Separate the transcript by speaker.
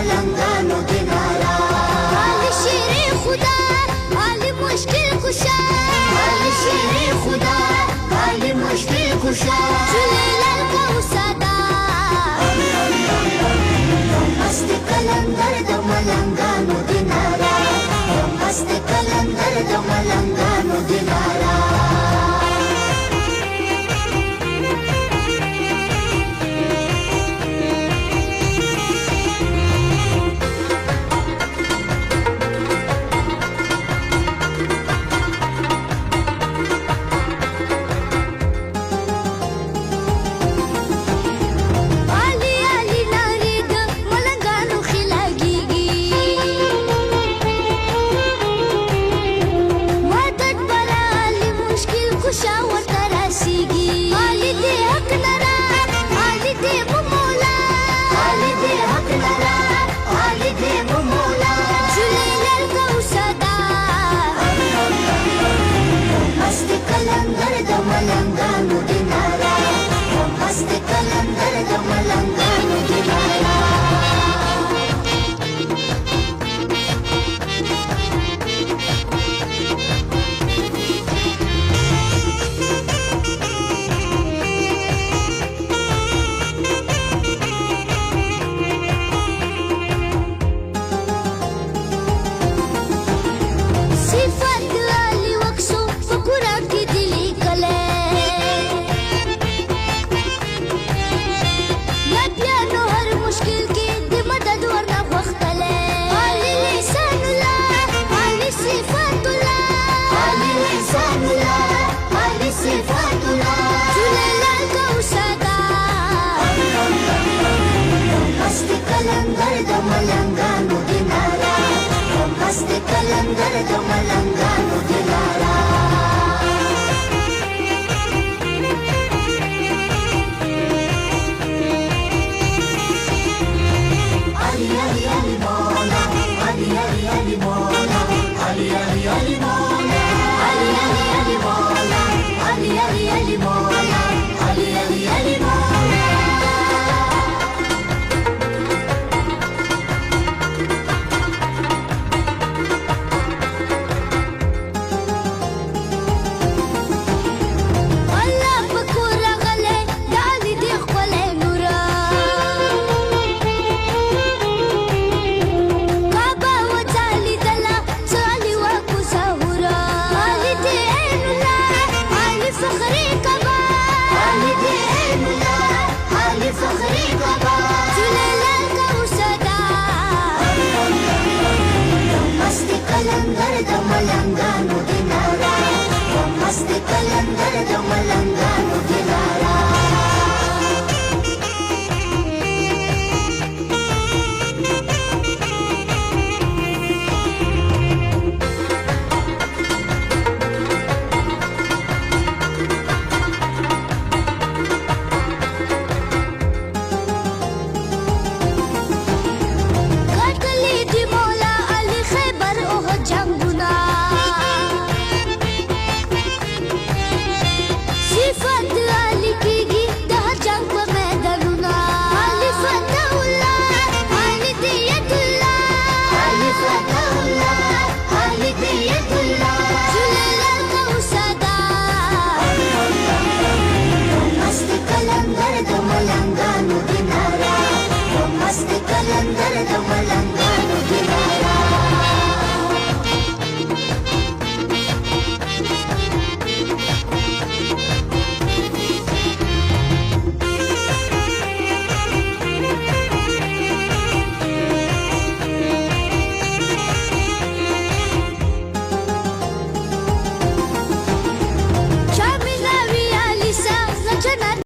Speaker 1: ملنګانو دینارا
Speaker 2: علي شیر خدا علي مشکل کشا
Speaker 1: علي شیر خدا علي مشکل کشا
Speaker 2: جلیلال کا وسادا
Speaker 1: مست کلندر د ملنګانو دینارا مست کلندر د ملنګانو دینارا ملنګانو دینارا مست کلندر د ملنګانو دینارا کلندر د ملنګانو دینارا مست کلندر د ملنګانو دینارا علي علي علي مولا علي علي علي مولا علي علي علي مولا علي علي علي مولا علي علي علي مولا علي علي علي مولا کلندر د ملنګانو دینارا مست کلندر د ملنګانو دینارا ملنګانو دینارا مست کلندر د ملنګ